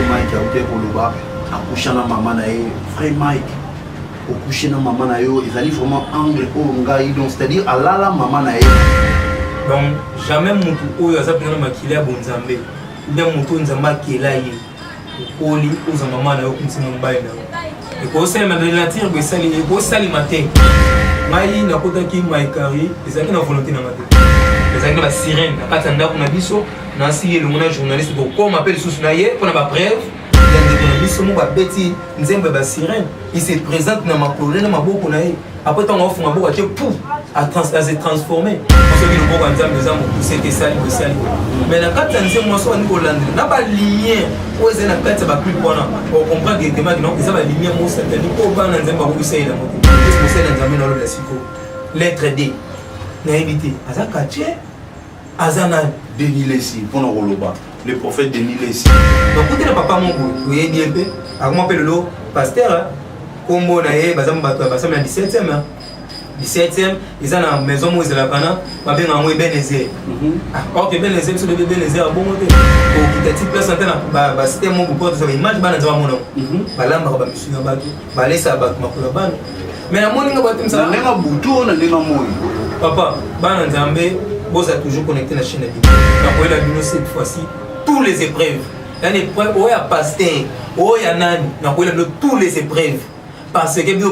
Mike a été Koloba, accouché na maman na frère Mike, accouché na maman na yo, ils allaient vraiment angle au ngai, donc c'est-à-dire à la maman na donc jamais mon tout a sapé na makila bonzambe, bien mon tout nzamba kela yi, oli aux maman na yo comme mbaye na. Et pour ça ma relative be sali et pour sali matin. Mai na kota ki mai kari, ezaki na volonté na matin. Ezaki ba sirène, na katanda kuna biso, na si le mona journaliste donc comme appelle sous na ye pour na ba preuve. Il biso mo ba beti nzembe ba sirène, il se présente na makolé na maboko na ye. Après tant on fait maboko a pou à se transformer. Parce que le boko nzambe nzambe c'était ça le sali. Mais la katanda nzembe mo so ni Hollande, na ba lien o ezena katanda ba plus bona. On comprend directement que non, ça va lumière mo ça tellement ko ba na nzembe ba ko essayer la moto. C'est ça nzambe na lo la siko. Lettre D. Na éviter azaka tché azana Denis Lessi pour nos Roloba, le prophète Denis Lessi. Donc quand le papa mon goût, vous voyez bien peu, à moi appelle le pasteur, comme on a eu, bazam bateau, bazam la 17e, 17e, ils ont la maison où ils la pana, ma bien en moi Benézer. Or que Benézer, sur le Benézer a bon côté. Pour quitter cette place antenne, bah c'était mon goût, ça va image ban dans mon nom. Bah là, bah monsieur na bateau, bah laisse à bateau ma couleur. Mais la morning bateau ça. On est un bouton, on est un mot. Papa, ban nzambe. Vous êtes toujours connecté à la chaîne de Bible. Donc, vous avez cette fois-ci toutes les épreuves. Il y a des épreuves, il y a pasteur, il y a nani. Donc, vous avez toutes les épreuves. Parce que Bible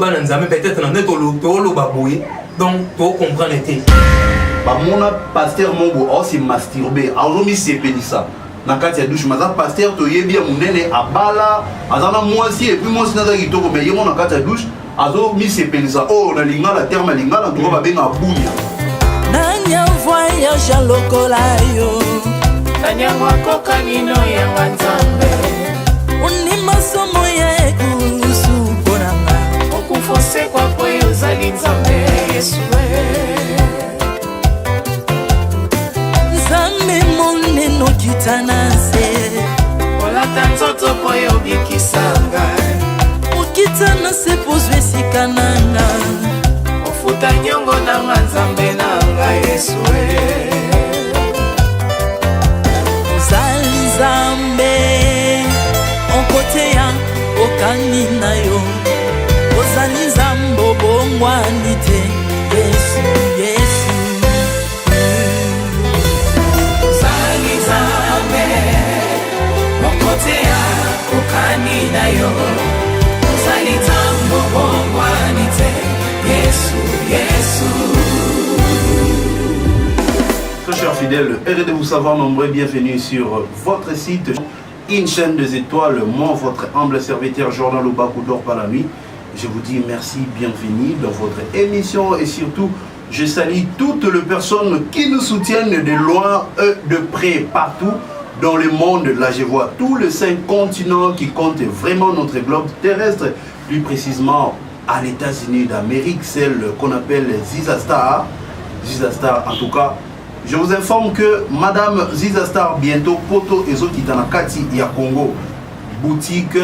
peut-être dans notre baboué. Donc, vous comprenez. Mon pasteur Mongo, c'est masturbé. Alors, je suis ça. Dans la douche, mais pasteur, tu es bien mon nez à bala. Azana moi aussi, et puis moi, c'est qui toko, mais il y a la douche. Alors, je suis ça. Oh, on a la terme, la tu vas bien à bouillir. Nanya voyage à lokolayo Nanya wakoka nino ya wanzambe Uni masomo ya ekusu konanga Okufose kwa kwe uzali nzambe Yesue Nzambe moneno kitanase Olata nzoto poyo bikisanga Ukitanase pozwe sikananga Ofuta nyongo na nzambe na Yesue Zali Nzambe Onkote ya okani na yo Ozali Nzambe bongwani te Yesu, Yesu Zali Nzambe Onkote ya okani na yo Ozali Nzambe bongwani te Yesu, Yesu Très chers fidèles, heureux de vous savoir nombreux, bienvenue sur votre site, une chaîne des étoiles, moi votre humble serviteur Jordan Lubaku dort par la nuit. Je vous dis merci, bienvenue dans votre émission et surtout je salue toutes les personnes qui nous soutiennent de loin et de près partout dans le monde. Là je vois tous les 5 continents qui comptent vraiment notre globe terrestre, plus précisément à les États-Unis d'Amérique, celle qu'on appelle Ziza Star. Ziza Star en tout cas. Je vous informe que Madame Ziza Star bientôt poto ezo kitanakati ya Congo boutique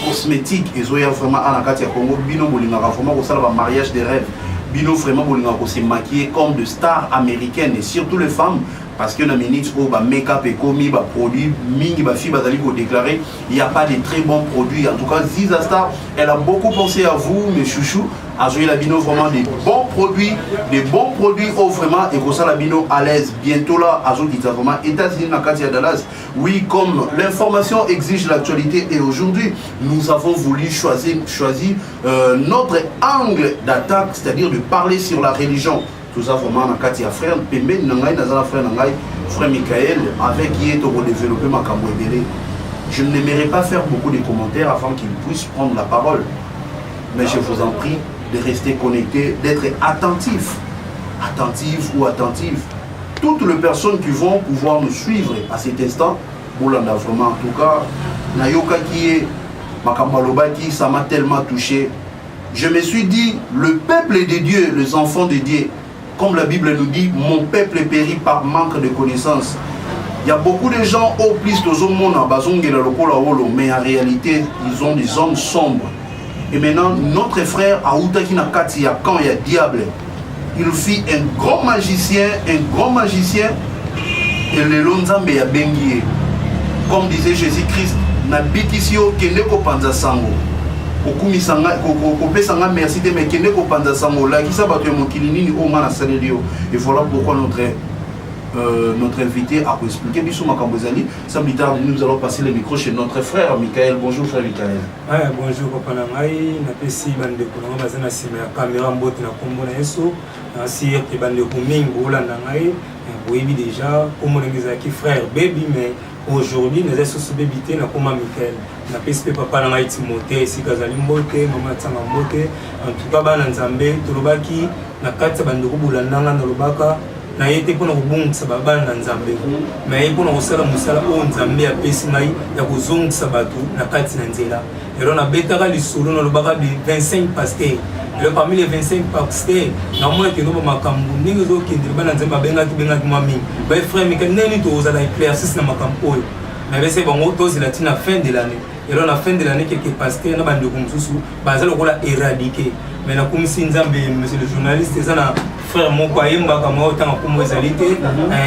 cosmétique ezo ya vraiment anakati ya Congo bino bolinga vraiment ko sala ba mariage de rêve bino vraiment bolinga ko se maquiller comme de stars américaines et surtout les femmes parce que na minute où ba make-up et commis ba produit mingi ba fille bazali ko déclarer il y a pas de très bons produits en tout cas Ziza Star elle a beaucoup pensé à vous mes chouchous à jouer la bino vraiment des bons produits oh vraiment et ça la bino à l'aise bientôt là à jouer qui vraiment États-Unis na Katia Dallas oui comme l'information exige l'actualité et aujourd'hui nous avons voulu choisir notre angle d'attaque c'est-à-dire de parler sur la religion tout ça vraiment na Katia frère Pembe nangai nazala frère nangai frère Michael avec qui est au développer ma camouébélé je n'aimerais pas faire beaucoup de commentaires afin qu'il puisse prendre la parole mais je vous en prie de rester connecté, d'être attentif ou attentive. Toutes les personnes qui vont pouvoir nous suivre à cet instant, Boulanda vraiment en tout cas, Nayoka qui est Makambaloba qui ça m'a tellement touché. Je me suis dit, le peuple de Dieu, les enfants de Dieu, comme la Bible nous dit, mon peuple périt par manque de connaissances. Il y a beaucoup de gens au plus de monde mais en réalité, ils ont des hommes sombres. Et maintenant, notre frère Aoutaki Nakatia, quand il y a diable, il fit un grand magicien, et le Lonzambe a bengué. Comme disait Jésus-Christ, na bitisi yo kende ko panza sango okumisa nga kopesa nga merci te mais kende ko panza sango la kisa bato ya mokili nini o nga na saleli yo. Et voilà pourquoi notre invité a expliqué Bissou Makambozali. Sans plus tard, nous allons passer le micro chez notre frère Michael. Bonjour frère Michael. Bonjour papa Nangai, na pesi bande ko na bazana sima ya caméra mbote na kombo na yeso. Ainsi que bande ko mingo la Nangai, boyebi déjà comme on qui frère baby mais aujourd'hui nous sommes sous bébité na koma Michael. Na pesi papa Nangai Timothée si kazali mbote, mama tsanga mbote. En tout cas bana nzambe tolobaki na kati bande ko bulanda na lobaka. Na yete pona kubungisa babana na nzambe na yete pona kusala musala o nzambe ya pesi ngai ya kuzongisa batu na kati na nzela ero na betaka lisolo na lobaka bi 25 pasteurs ero parmi les 25 pasteurs na mona ke no makambu ndenge zo kende bana nzambe bengaki mami ba frère Michael neni to ozala éclaircisse na makambu oyo na bese bango to zela tina fin de l'année ero na fin de l'année quelques pasteurs na bande ko mususu bazala kola éradiquer mais na komisi nzambe monsieur le journaliste ezana frère moko ayemba kama otanga kombo ezalité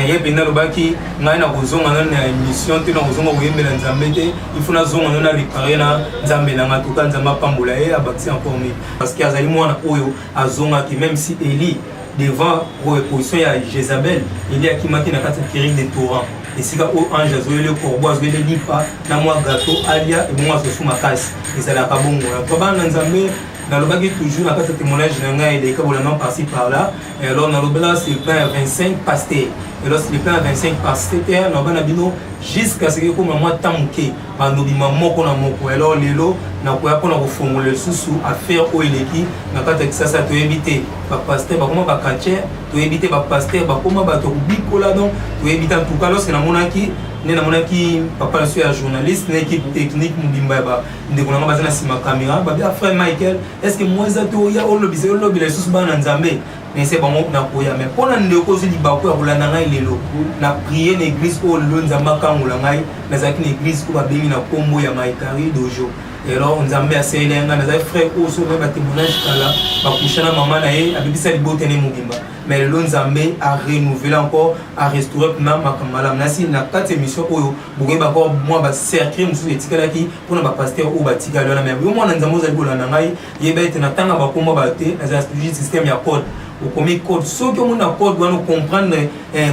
ye bina lobaki ngai na kozonga na émission te na kozonga koyembela nzambe te il faut na zonga na réparer na nzambe na ngatuka nzamba pambola ye abakisi encore mieux parce que azali mwana oyo azonga ki même si Élie devant position ya Jézabel Élie akimaki na kati kiri de Torah et si ka o ange azoyele corbeau azoyele lipa na mwa gâteau alia et moi azosu makasi ezala kabongo to bana nzambe dans le bagage toujours la carte témoignage et des cas par-ci par-là et alors dans le blanc c'est le plein à 25 pasteurs et alors c'est le plein à 25 pasteurs dans le bino jusqu'à ce que comme moi tamuke dans le maman qu'on a moko alors les lots n'a pas pour nous formuler sous affaire au éleki na carte ça te éviter pas pasteur pas comment pas catcher te éviter pas pasteur pas comment pas to bikola donc te éviter en tout cas lorsque na monaki na monaki papa je suis un journaliste une équipe technique mubimba ba ndekona bazana sima caméra ba bien frère Michael est-ce que moi ça to ya olobi les sous bana nzambe mais c'est bon na koya mais pona ndeko zili ba ko ya ngai lelo na prier na église o lo nzamba kangula ngai na zaki na église ko ba bengi na kombo ya Maikari dojo et alors nzambe aselenga na za frère o so ba témoignage kala ba kushana mama na ye abibisa libote ne mugimba mais le Nzambe a renouvelé encore, a restauré ma makamala. Nasi na quatre émissions oyo, bouge ba ko moi ba cercle musu etikala ki pona ba pasteur o ba tikala na mais moi na nzambo za libola na ngai yeba ete na tanga ba komba ba te na système ya code. Au premier code, ceux qui ont un code doivent comprendre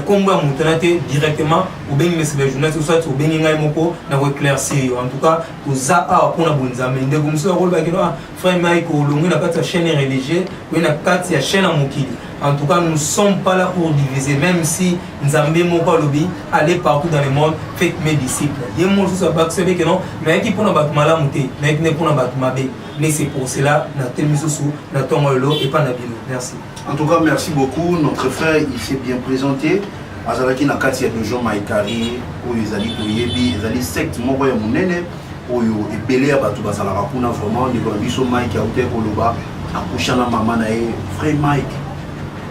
comment monter directement au bien mais les journalistes soit au bien ngai moko na éclaircir en tout cas aux a pour na bonzambe ndeko musu rôle ba kino frère Mike olongi na kati ya chaîne religieuse ou na kati ya chaîne mokili. En tout cas, nous ne sommes pas là pour diviser, même si Nzambe moko lobi aller partout dans le monde, faites mes disciples. Il y a mon chose à bakseber que non, mais qui pour na batmala muté, mais qui ne pour na batmabe. Mais c'est pour cela na telmisosu na tongolo et pas na bilo. Merci. En tout cas, merci beaucoup. Notre frère, il s'est bien présenté. Azalaki na kati ya dojo Maikari, oyo ezali toyebi, ezali secte moko ya munene, oyo ebele ya bato basalaka kuna vraiment ndeko na biso Mike auté koloba akushana mama na ye, frère Mike.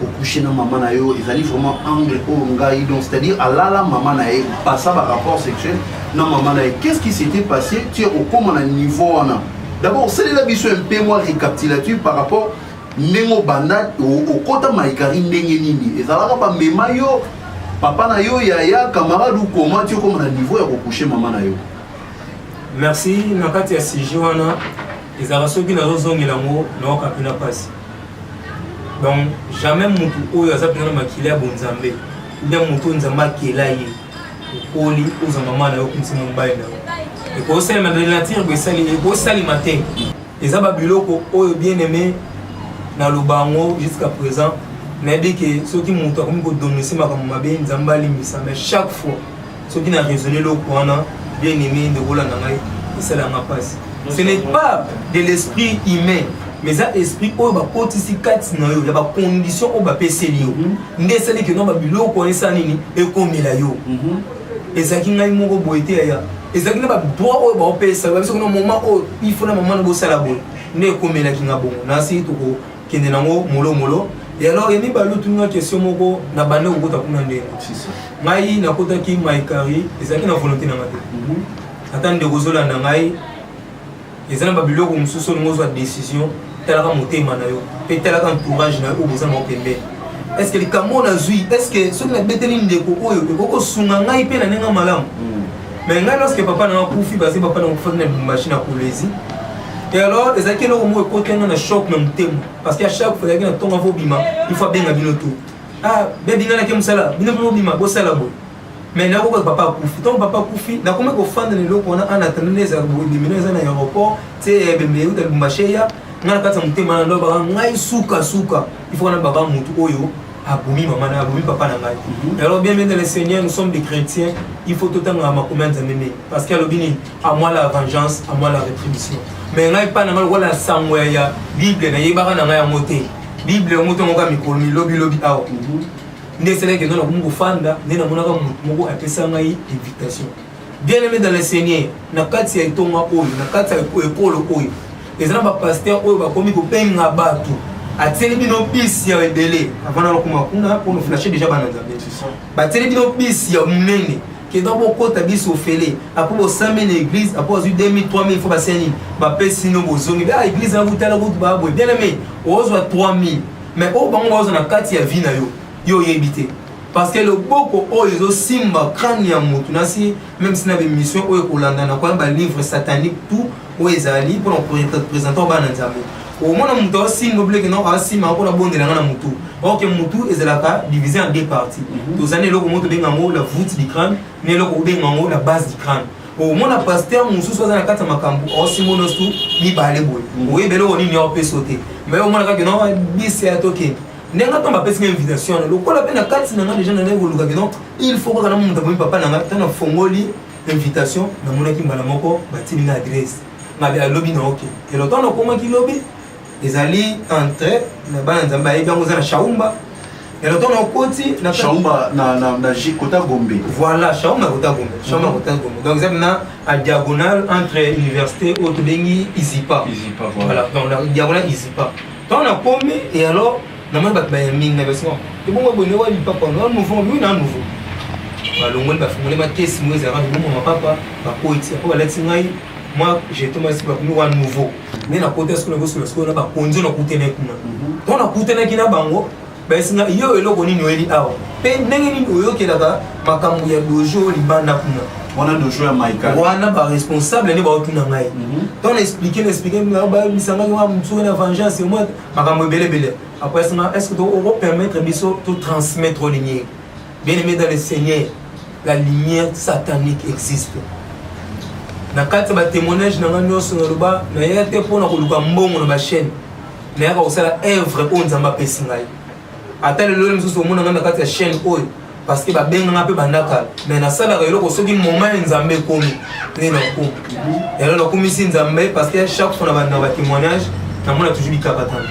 Au coucher na maman na yo ils allaient vraiment angle au ngai donc c'est-à-dire à la maman na yo passer par rapport sexuel na maman na yo qu'est-ce qui s'était passé tu es au comment à niveau on d'abord c'est la vision un peu moins récapitulative par rapport nengo banda au kota Maikari ndenge nini et ça là pas mema yo papa na yo ya camarade ou comment tu comme à niveau ya coucher maman na yo. Merci na kati ya sijoana les arasoki na rozongela mo na kapina passe. Donc jamais mutu oyo azapina makila bonzambe ndia mutu nzamba kela ye okoli oza mama na yo kumsima mbaye na et ko sala na nature be sali e ko sali matin ezaba biloko oyo bien aimé na lobango jusqu'à présent na dit que ceux qui mutu comme ko donner makambo mabe nzamba limisa mais chaque fois ceux qui na raisonner le kwana bien aimé de rola na ngai sala nga passe ce n'est pas de l'esprit humain mais ça esprit o ba kotisi kati na yo ya ba condition o ba peseli yo ndeseli ke no ba bilo ko esa nini e komela yo ezaki ngai moko boete ya ezaki na ba droit o ba pesa ba biso no moment o il faut na maman bo sala bo ne komela ki nga bongo na si to ko kende nango molo et alors yemi ba lutu nga question moko na bande ko ta kuna ndenge ngai na kota ki Maikari ezaki na volonté na ngate atande kozola na ngai ezana ba biloko mususu ngozo a décision talaka motema na yo pe talaka entourage na yo boza mo pembe est-ce que le camon a zui est-ce que ce que la beteli ndeko oyo ko sunga ngai pe na nenga malamu Mais lorsque papa n'a pas pu parce que papa n'a pas fait une machine à polésie. Et alors, les acquis là, au côté on a choc même thème parce qu'à chaque fois qu'il y a un ton avant bima, il faut bien habiller tout. Ah, bébé n'a qu'un sala, bina bima, bo sala bo. Mais là où papa Koufi, ton papa Koufi, n'a comment qu'on fait de l'eau qu'on a en attendant les mineurs à l'aéroport, c'est bébé ou de Machaya, n'a pas son thème en l'obra, n'a souka, il faut en avoir moutou oyo. Aboumi maman, aboumi papa nangai. Alors bien dans le Seigneur, nous sommes des chrétiens, il faut tout le temps à ma commande d'amener. Parce qu'à l'obini, à moi la vengeance, à moi la rétribution. Mais là, il pas nangai voilà sangwaya, Bible na yebara nangai à monter. Bible on monte mon gars mikolomi lobby ao. N'est c'est là que nous avons fanda, nous avons mon appelé sangai invitation. Bien aimé dans le Seigneur, na kati ya itonga oyo, na kati ya école oyo. Les gens ba pasteur oyo ba komi ko penga batu. Ateli bino bis ya ebele avant na kuma kuna pour nous flasher déjà bananzambe ba teli bino bis ya munene que dans beaucoup ta bis au félé après au 5000 église après 2000 3000 faut passer ni ba pesi no bozongi ba église na butala butu ba boy bien aimé ozwa 3000 mais au bango ozo na kati ya vie na yo yebité parce que le boko oyo simba crâne ya mutu na si même si na be mission oyo kolanda na kwa ba livre satanique tout oyo ezali pour nous présenter bananzambe au moins on doit aussi n'oublier que non aussi mais encore la bonne de la mutu. Or que mutu est la cas divisé en deux parties. Tous années le monte bien en haut la voûte du crâne, mais le bien en haut la base du crâne. Au moins la pasteur musu soit dans la carte makambu, aussi monostu ni balé boy. Oui, ben on y a peut sauter. Mais au moins la que non bis c'est à toquer. Nenga tomba pèse une invitation. Le quoi la peine à carte n'a déjà n'a pas le non. Il faut que la monte bon papa n'a pas tant fongoli invitation na mona ki mbala moko bati une adresse. Na bien lobby na OK. Et le temps on comment qui lobby les alliés entrés na banzamba et bien on a Chaumba et le temps on côté na Chaumba na Jikota Gombe. Voilà Chaumba Kota Gombe donc c'est na à diagonale entre université Otobengi Isipa voilà donc la diagonale Isipa donc on a commis et alors na moi ba ming na version et bon moi bonne wa papa non nouveau lui na nouveau alors on va faire ma caisse moi ça va mon papa ba koiti après la tingai. Moi, j'ai tout ici pour nous à nouveau. Mais na côté ce que nous sur le ba konzo na kutene kuna. Donc na kutene kina bango, ben singa yo eloko ni noeli awa. Pe ndenge ni oyo kelaka makambo ya dojo libanda kuna. Wana dojo ya Maika. Wana ba responsable ni ba otuna ngai. Donc on expliquer na ba misanga wa mtsu na vengeance moi makambo belebele. Après ça est-ce que on va permettre biso tout transmettre lignée. Bien aimé dans le Seigneur, la lumière satanique existe. Na kati ba témoignage na ngano so ngaloba na yete pona ko luka mbongo na ba chaîne na yaka osala œuvre o nzamba pesi ngai ata le lolo msusu mona ngana kati ya chaîne oyo parce que ba benga ngape bandaka mais na sala ka eloko soki moment nzambe komi ne na ko et là komi si nzambe parce que chaque fois na ba témoignage na mona toujours bikapatana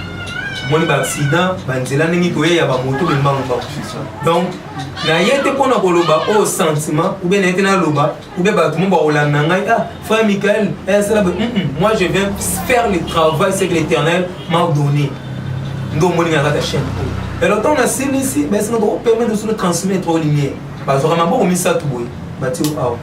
moni ba accident ba nzela ningi ko ya ba moto be mbango ba donc na yete pona ko loba au sentiment ou bien na yete na loba ou bien ba tout monde ba olanda ngai ah frère Michael c'est là moi je viens faire le travail c'est que l'Éternel m'a donné ndo moni na ta chaîne et le temps na sili ici ben c'est nous permet de se transmettre aux lumières parce que vraiment bon misa tout boy ba ti au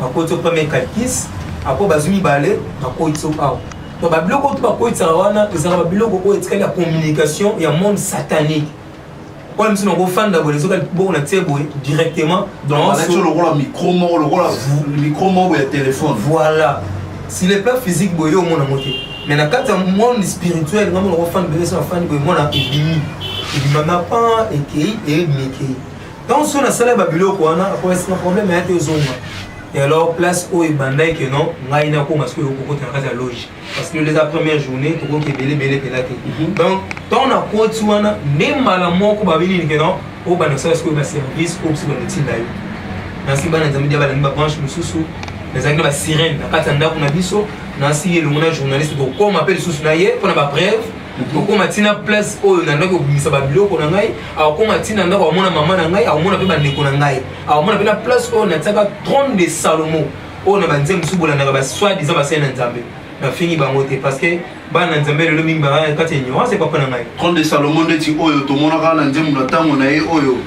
ba ko to premier calkis après ba zumi balé ba ko itso au donc ba biloko to ba ko itsa wana ezala ba biloko ko etika la communication ya monde satanique. Comme si on fan d'abord les autres bon directement dans le micro le téléphone. Voilà. Si le plan physique boyo mon amoté. Mais dans le monde spirituel, on fan de ça fan boyo mon ébimi. Il m'a pas et Mickey. Donc sur la salle babilo ko na après c'est un problème à te zonga. Et alors place au bandai que non, ngai na ko parce que au côté na casa loge. Parce que les premières journées to ko ke belé pelate. Donc ton na ko tuana ne mala moko babili que non, au bana ça ce que ba service au psy ba tinda yo. Na si bana zamidi ba ba branche mususu, les angles ba sirène na kata ndako na biso, na si le mona journaliste ko ko m'appelle susu na ye pour na ba brève. Ko matina place oyo na ndako bimisa ba biloko na ngai, a ko matina ndako mona mama na ngai, a mona pe ba ndeko na ngai. A mona pe na place oyo na tsaka trône de Salomon. O na banze musubola na ba soit disant ba sena nzambe. Na fini bango te parce que bana nzambe le mingi ba kati nyo, c'est pas na ngai. Trône de Salomon de ti oyo to mona ka na nzembo na tango na ye oyo.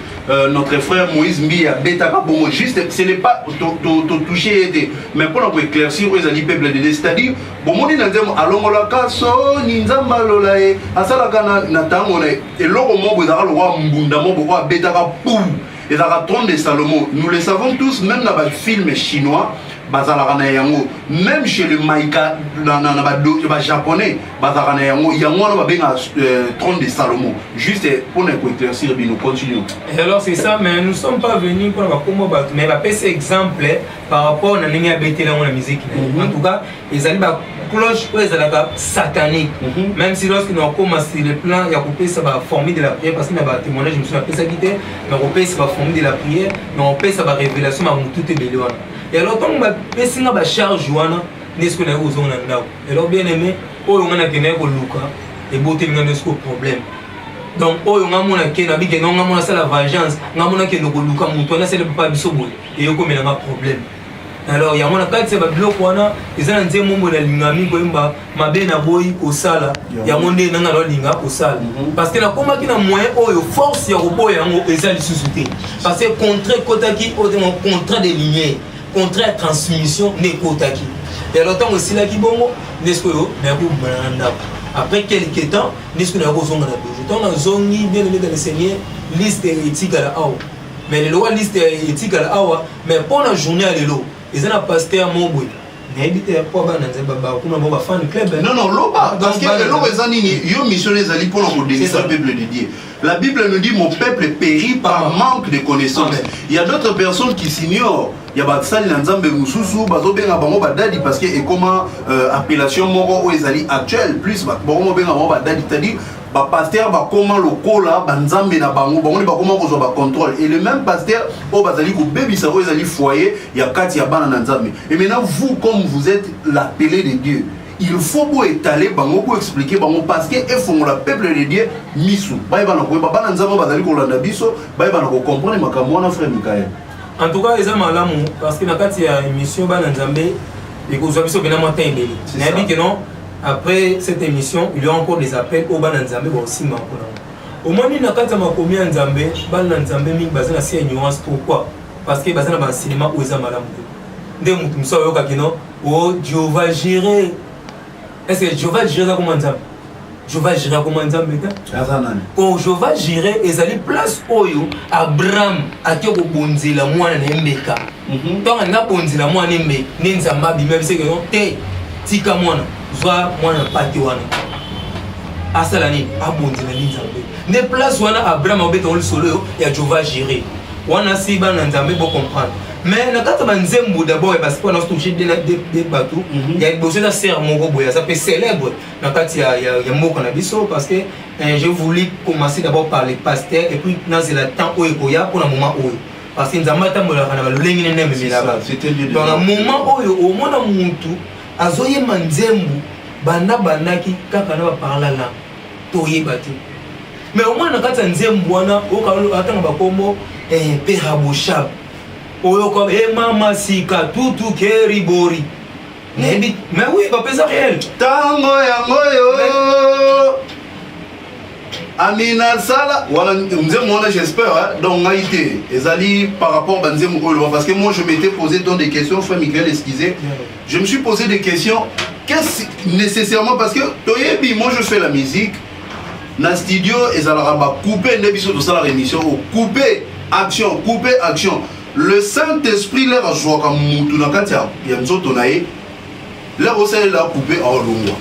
Notre frère Moïse Mbia Betaka Bongo, juste ce n'est pas touché, mais pour éclaircir aux alliés peuple de c'est-à-dire, bon, on dit alongola kaso, ninzamba lolae, asalaka na tango na et l'oro mo bozara le roi Mbunda mo Betaka Poum, et la trône de Salomon. Nous le savons tous, même dans le film chinois, bazalaka yango même chez le Maïka dans ba japonais bazalaka yango yango na babenga trône de Salomon juste pour ne éclaircir bien nous continuons. Et alors c'est ça, mais nous sommes pas venus pour avoir comme battre, mais va passer exemple par rapport à n'importe bêté là la musique. En tout cas ils allaient ba cloche ou ils allaient satanique. Même si lorsque nous commencé le plan il y a coupé ça va former de la prière parce qu'il y a un témoignage je me suis appelé ça guitare mais on peut ça va former de la prière mais on peut ça va révélation ma tout est belé. Et alors tant que si on a charge wana n'est-ce qu'on a aux zones là et alors bien aimé oh on a gagné pour Luca et beauté n'a pas problème donc oh on a mon qui n'a bien on a mon ça la vengeance on a mon qui nous Luca mon toi là c'est le pas biso boy et comme il a un problème alors il y a mon cas c'est ba bloc wana ils ont dit mon modèle ngami ko mba mabe na boy au sala il y a mon ndé na ngalo linga au sala parce que na koma ki na moyen oyo force ya robo yango ezali susute parce que contrat kotaki au contrat de lignée contrat transmission n'est kotaki et alors tant aussi là qui bongo n'est-ce que na ko manda après quelques temps n'est-ce que na ko zonga na dojo tant na zongi bien aimé dans le Seigneur liste éthique à la awa mais les lois liste éthique à la awa mais pour la journée à l'élo ils ont un pasteur mon boy n'habite pas bana nzeba ba kuna ba fan club non loba parce que loba zanini yo missionnaire zali pour le délivrance du peuple de Dieu. La Bible nous dit mon peuple périt par manque de connaissances. Il y a d'autres personnes qui s'ignorent. Il y a Batsali Nzambe Mususu, Bazobenga Bango Badadi parce que et comment appellation Moro Ezali actuelle plus Bango Benga Bango Badadi c'est-à-dire ba pasteur ba comment le kola banzambe na bango bango ba comment ko ba contrôle et le même pasteur au bazali ko bebisa ko ezali foyer il y a kati ya bana nzambe et maintenant vous comme vous êtes l'appelé de Dieu il faut vous étaler bango pour expliquer bango parce que et font le peuple de Dieu misu ba bana ko ba bana nzambe bazali ko landa biso ba bana ko comprendre makambo na frère Mikael en tout cas ils ont malamu parce que na kati ya émission bana nzambe et ko zo biso bena matin ebeli na bi que non. Après cette émission, il y a encore des appels au Bananzambe aussi maintenant. Au moins, il y a quand même combien Nzambe, Bananzambe ming basé na ces nuances pourquoi? Parce que basé na ban cinéma où ils ont malamu. Dès mutum so yo kakino, oh Jéhovah Jireh. Est-ce que Jéhovah Jireh comment Nzambe? Jéhovah Jireh comment Nzambe ta? Quand Jéhovah Jireh ezali place oyo Abraham akio ko bonzela mwana na mbeka. Donc na bonzela mwana mbe, ni Nzamba bi même c'est que non te tika mwana. Soit moi na pati wana asalani abondina nzambe ne place wana Abraham obeta on solo ya Jéhovah Jireh wana si ba na nzambe bo comprendre mais na kata banzembo d'abord parce qu'on a touché des bateaux il y a besoin de faire moko boya ça peut célèbre na kati ya moko na biso parce que j'ai voulu commencer d'abord par les pasteurs et puis dans le temps oyo koya pour un moment oyo parce que nzambe tambola kana balolenge ne memela ba dans un moment oyo au mona muntu azoye manzembu banda bandaki kaka na parla la toye bati mais au moins na kata nzembu wana atanga bakombo peraboshab oyo ko mama sika tutu keribori mais oui papa ça réel tango yango yo Amina Sala, voilà, j'espère, donc Maïté, Ezali par rapport à Banzem parce que moi je m'étais posé dans des questions, frère Miguel, excusez, je me suis posé des questions, qu'est-ce nécessairement, parce que moi je fais la musique, dans le studio, Ezala couper une émission de ça la émission, couper action, le Saint-Esprit leur a joué comme Moutounakatia, il y a une autre tonaï, leur aussi elle a coupé en long.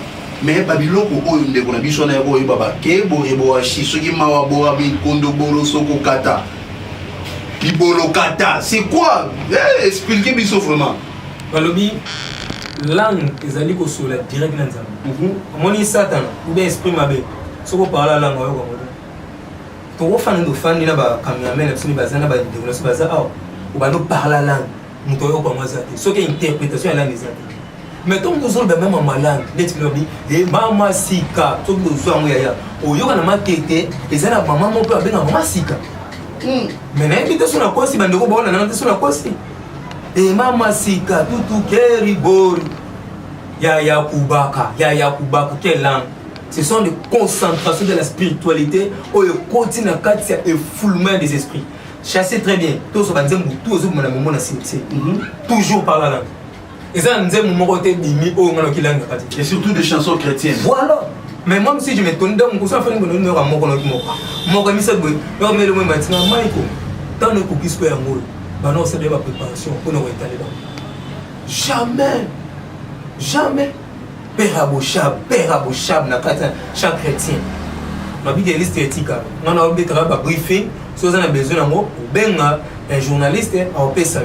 Mais babiloko oyo ndeko na biso na yako baba kebo ebo ashisoki mawa boa bi kondo bolo soko kata bibolo kata c'est quoi expliquez biso vraiment balobi langue ezali ko sola direct na nzambe moni satan ou bien esprit mabe soko parla langue oyo ko to fana ndo fani na ba cameraman na soni bazana ba ndeko na so baza aw ou ba no parla langue muto yo ko mwazate soki interprétation ya langue ezali. Mais tant que nous sommes même en malade, les maman sika, tout le monde est là. Au yoga na matete, et ça la maman mon père ben maman sika. Mais n'importe sur la quoi si bandeko bon na sur la quoi si. Et maman sika tout keribori. Ya kubaka, quelle langue. Ce sont des concentrations de la spiritualité où le continue à katia et foulement des esprits. Chassez très bien. Tous ce bandemou, tous ce mon moment na cimetière. Toujours par la langue. Et surtout des chansons chrétiennes. Voilà. Mais moi si je me tourne dans mon cousin, je vais me rendre compte que Jamais. Jamais. Père Abochab, na kata chaque chrétien. Ma vie de liste éthique. On a obligé de briefer. Si vous avez besoin d'amour, un journaliste a opé ça.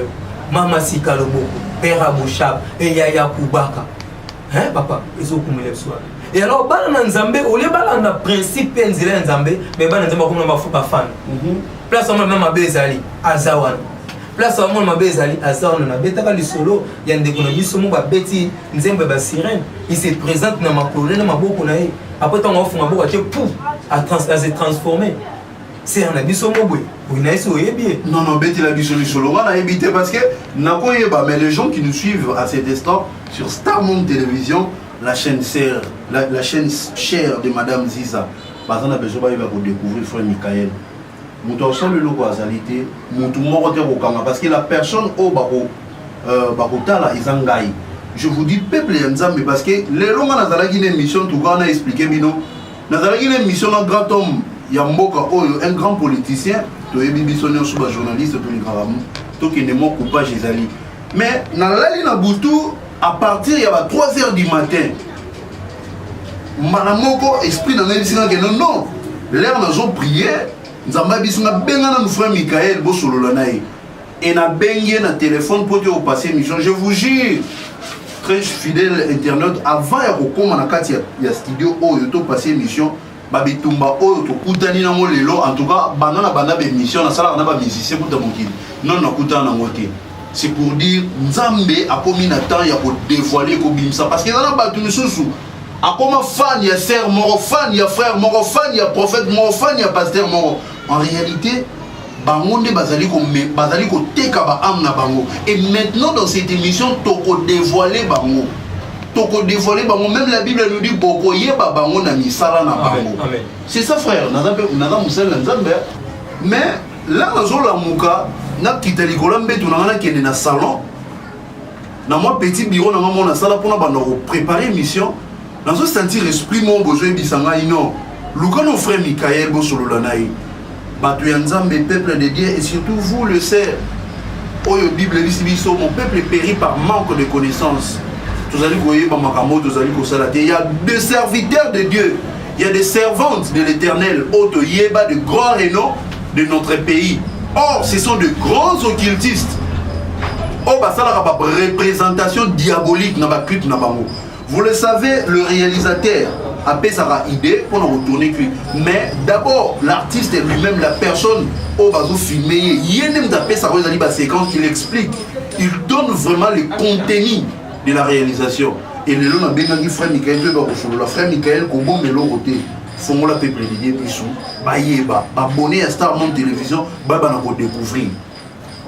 Mama Sika Loboko, Père Abochab, et Yaya Koubaka. Hein, papa? Ils ont combien de soirs? Et alors, dans Nzambé, au lieu de la principe de Nzambé, mais dans Nzambé, on a pas fan. Place au même à Bezali, Azawan. Place au même à Bezali, Azawan, on a Betaka du solo, il y a une économie, sur mon Betty, Nzambé Sirène. Il se présente dans ma colonne, dans ma boucle. Après, on offre ma boucle, pouf, à se transformer. C'est un abysse au mobile. Non, non, Betty la biche solo, on a évité parce que, mais les gens qui nous suivent à cet instant sur Star Monde Télévision, la chaîne chère de Madame Ziza, parce qu'on a besoin de découvrir Frère Michael. Nous avons le logo à Zalité, nous avons parce que la personne au Bakotala est Zangaï. Je vous dis, peuple Nzambe, parce que les longs on a une émission, tout le monde a expliqué, nous avons une émission, un grand homme, un grand politicien, tu es journaliste, tu es coupage Zali. Mais dans la ligne à Boutou, à partir de 3h du matin, Malamoko explique dans les que non, l'air nous ont prié, nous avons bien frère Michael Bossololanaï. Et nous avons un téléphone pour passer mission. Je vous jure, très fidèle internaute, avant de la studio où il y a passé mission, Babitumba où il y a en tout cas, banana mission, na sala na musicien pour non na kuta na ngote. C'est pour dire Nzambe a commis un temps pour dévoiler ça parce que dans la bataille sous a comme fan il y a sœur moro fan il y a frère moro fan il y a prophète moro fan il y a pasteur moro. En réalité bangonde bazali ko teka ba am na bango. Et maintenant dans cette émission toko dévoiler bango. Toko dévoiler bango, même la Bible nous dit boko yeba bango na misala na bango. C'est ça frère, naza musel Nzambe. Mais là nazo la muka na kita likola mbetu na kende na salon na moi petit bureau na maman na sala pour na préparer mission nazo sentir esprit mon besoin bisanga ino luka no frère Michael Bossololanaï batu ya Nzambe peuple de Dieu et surtout vous le savez oyo Bible biso mon peuple périt par manque de connaissances. Tous allez goyer makambo tous allez ko sala il y a des serviteurs de Dieu, il y a des servantes de l'Éternel auto yeba de grand renom de notre pays. Or, ce sont de grands occultistes. Oh, bah ça la représentation diabolique dans la clip na bango. Vous le savez, le réalisateur a fait sa idée pour nous retourner clip. Mais d'abord, l'artiste lui-même, la personne, oh bah vous filmez, il y a même tapé sa séquence qu'il explique. Il donne vraiment le contenu de la réalisation. Et le long a bien dit frère Michael, le frère Michael, comment me l'ont roté. Fongo la peuple de Dieu bisou bayeba abonné à Star Monde Télévision baba na ko découvrir.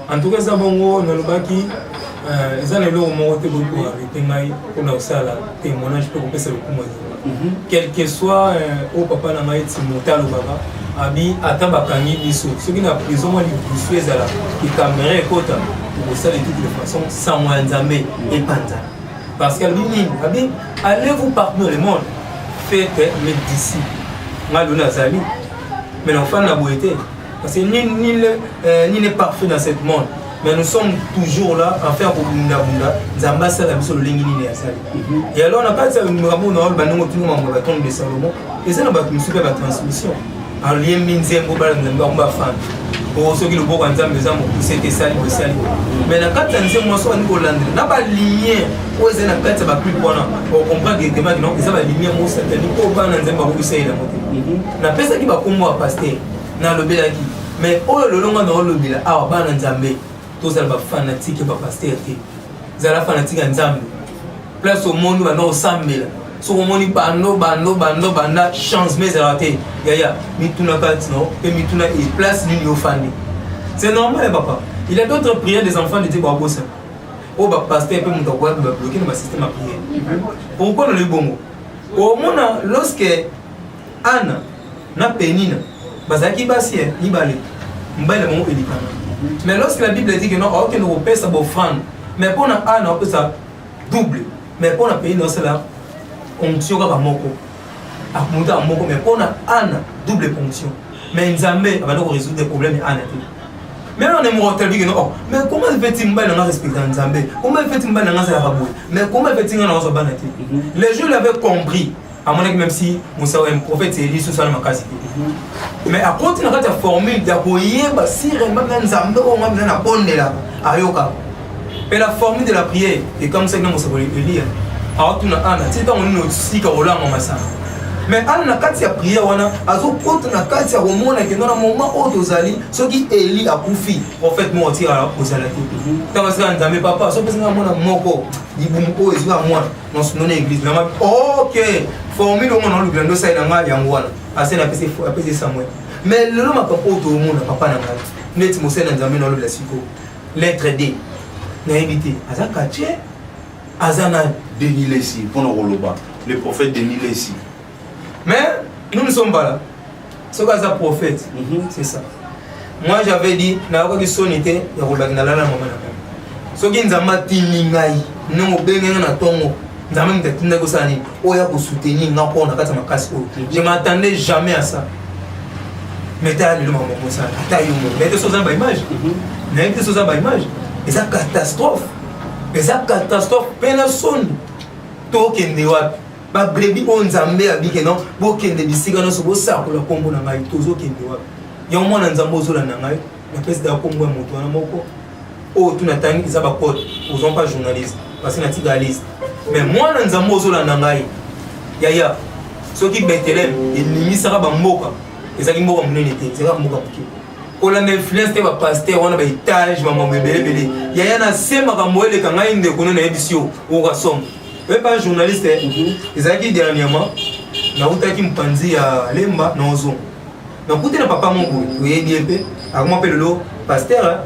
En tout cas ça bongo na lobaki ezana lo mo te beaucoup avec ngai pour sala témoignage pour pesa le kumo. Quel que soit au papa na ngai timotalo baba abi atamba kangi biso ce qui na prison moi li suezala ki caméra kota pour ça de toutes les façons sans moi Nzambe et panda. Parce que lui abi allez-vous partout dans le monde faites mes disciples. Mais l'enfant n'a pas été. Parce que ni n'est parfait dans ce monde. Mais nous sommes toujours là à faire pour Bunda Bunda. Zamba Salam sur le Lingini et alors on n'a pas dit que nous avons un banon tout le monde va tomber de Salomon. Et ça n'a pas une super transmission. En lien minzembo bal n'amba fan. Pour ceux qui le voient en termes de amour, c'était sali ou sali. Mais la carte de moi soit en Hollande n'a pas lié. Où est la carte va plus pour on comprend que demain non ça va lier moi certaines pour pas dans un barou c'est la montée. Na pesa qui va comme moi pasteur na le belaki. Mais oh le long dans le bila ah ba na Nzambe. Tous ça va fanatique va pasteur té. Zala fanatique en Nzambe. Place au monde va no sambela. So moni bando banda chance mais raté yaya mituna katino et mituna et place ni ofani. C'est normal papa. Il y a d'autres prières des enfants de Dieu pour ça. Oh bah pasteur peut monter quoi bloquer le système à prière. Pourquoi le bongo? Au mona lorsque Anna na Pénina bazaki basien ni balé. Mbale mon élikana. Mais lorsque la Bible dit que non OK nous paie ça offrande. Mais pour Anna on peut ça double. Mais pour la Pénina c'est là ponction ka moko amuta moko mais pour Anna double ponction mais Nzambe va donc résoudre des problèmes Anna Mais on est mort tel que non. Mais comment fait-il m'bailler dans respecter Nzambe? Comment fait-il m'bailler dans sa rabou? Mais comment fait-il dans sa banati? Les gens l'avaient compris. À mon avis, même si Moussa est un prophète, c'est Élie sous sa capacité. Mais à continuer à faire formule d'appuyer, si vraiment Nzambe on a besoin d'apprendre là, ayoka. Mais la formule de la prière est comme ça que nous savons Élie. Alors tu n'as pas, c'est dans une autre cycle au long massa. Mais à la carte de prière, on a compte na carte de romana que dans le moment où tu allais, ce qui Élie a confié, prophète moi tire à aux alati. Quand ça Nzambe papa, ce que c'est moi moko, il bumko et à moi dans son église. OK, formule au moment où le grand ça il a mal yangwana. Assez na PC Samuel. Mais le nom a pas pour tout le monde papa na ngai. Net mo c'est Nzambe dans le classico. Lettre D. Na éviter. Aza kache. Azana Denis Lessi, pour nos Roloba, le prophète Denis Lessi. Mais nous ne sommes pas là. Ce qu'est un prophète, c'est ça. Moi j'avais dit, na ko sonité ya ko bagina la maman na. Ce qui nous a matini ngai, nous benga na tongo. Nzambe mtetinda ko sani, oya ko soutenir na ko na kata makasi o. Je m'attendais jamais à ça. Mais t'as le maman comme ça, t'as eu mais des choses en bas image. Mais des choses en bas image. Et ça catastrophe. Et ça catastrophe personne. Tokende wapi. Ba brebi on Nzambe abike non bokende bisika no so bosakola kombo na ngai tozo kende wapi. Ya mwana Nzambe ozola na ngai na président kombo moto na moko. Oh tu n'attends ils ba code, ils ont pas journaliste parce que na tigaliste. Mais mwana Nzambe ozola na ngai. Ya soki Bethlehem inimisaka ba mboka. Ezaki mboka munene te, ezaka mboka muke. Kola na influence te ba pasteur wana ba étage maman bebele. Ya na sema ka moele ka ngai ndeko na ebisio o ka somme. Je ne suis pas journaliste, ils dernièrement, na utaki mpanzi ya lemba na ozo. Na kuti na papa mongo, oye DMP, akoma pelolo pasteur,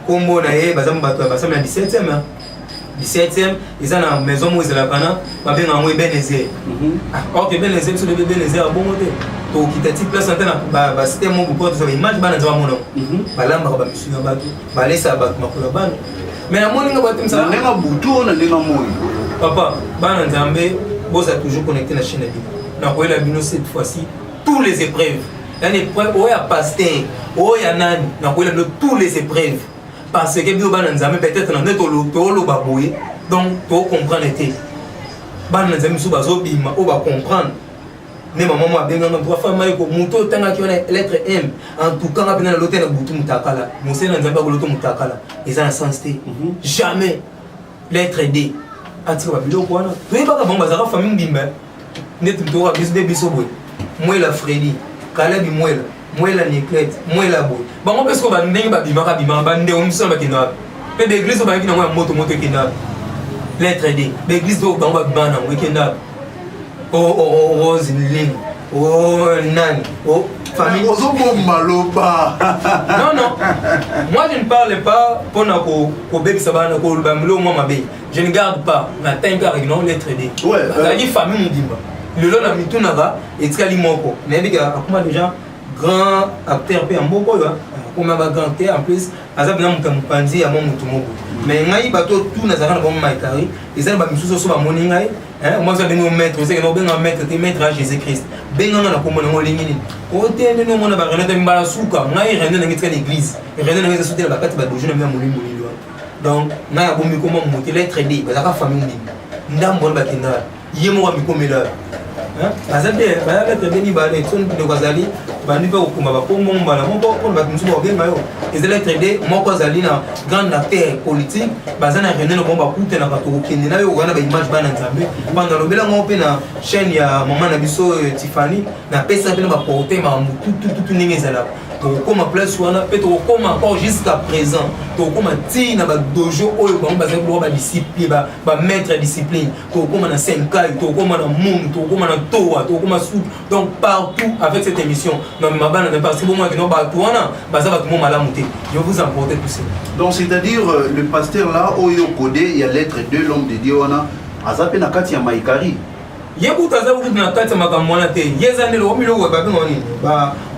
kombo na ye bazam bato basam na 17e. 17e, ils ont na maison mo ezala kana, ba benga ngo Ebenezer. OK Ebenezer so de Ebenezer bon côté. To kitati place antena ba cité mongo pour to image bana nzwa mono. Balamba ba misu na bato, balesa bato makula bana. Mais na moninga bato msa na butu na ndinga moyi. Papa, Bana Nzambe, vous êtes toujours connecté à la chaîne. Nous avons la cette fois-ci, tous les épreuves. Une épreuve, il y a pasteur, il y a nani, nous avons tous les épreuves. Parce que Bana Nzambe peut-être dans notre baboué, donc pour comprendre l'été. Bana Nzambe sous bazo bima, on va comprendre. Mais maman a bien pour faire mal pour monter tant qu'il y a lettre M. En tout cas, on a bien l'hôtel à Boutou Moutakala. Moussé Nzambe a l'hôtel Moutakala. Ils ont un sens jamais lettre D. Atika babilo kwana toye baka bomba zaka famille mbimba net mtora bisbe bisoboy mwela Freddy Kalabi mwela Niclette mwela boy bango pesko ba ndenge ba bimaka bimaka ba ndé omso ba kina pe de église ba kina moto kina lettre D l'église do bango ba bana wekenda Rose Ling nani famille maloba. Non moi je ne parle pas pour na ko bébé sabana ko bamlo moi mabe. Je ne garde pas na tenga non lettre D. Ouais. La famille mudimba. Le lot na mitunaka et tikali moko. Nebika akuma déjà grand acteur pe mboko yo. Comme ba grand acteur en plus azab na mutampanzi ya mutu moko. Mais ngai bato tout na zakana ba maikari, ezali ba misuso so ba moni ngai. Moi ça bengo maître, c'est que no benga maître te maître à Jésus-Christ. Benga na ko mona ngolingi ni. O te no mona ba renata mbala suka, ngai rende na ngitra l'église. Rende na ngisa soutenir ba kati ba dojo na mia molimo ni. Donc, na ya bombi comment monter lettre D, bazaka famille ni. Ndambo ba kenda, yemo wa mikomela. Azade, ba lettre D ni ba le son de Kwazali, ba ni ba ko ba ko momba na momba ko ba tumusu ba benga yo. Et lettre D, moko Kwazali na grand acteur politique, bazana rene no bomba kute na ba to kende na yo wana ba image bana Nzambe. Bana lobela ngo pe na chaîne ya maman na biso Tiffany, na pesa pe na ba porter ma tout ningezala. Comme place wana peut comme encore jusqu'à présent to comme ti na ba dojo oyo ba ba zeko ba discipline ba maître discipline to comme na 5K to comme na monde to comme na toa to comme sou donc partout avec cette émission non ma bana ne pas c'est bon moi que non ba toana ba ça ba tout monde malamuté je vous emporter tout ça donc c'est-à-dire le pasteur là oyo codé il y a lettre de l'homme de Dieu wana azape na kati ya maikari yebuta za butu na kati makambo wana te yeza ndelo omilo wa ba ngoni